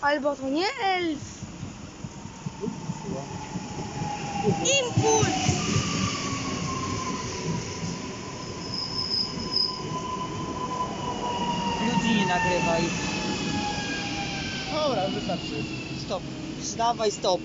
Albo to nie elf. Impuls! Ludzi nie nagrywaj. Dobra, wystarczy. Stop. Dawaj stop.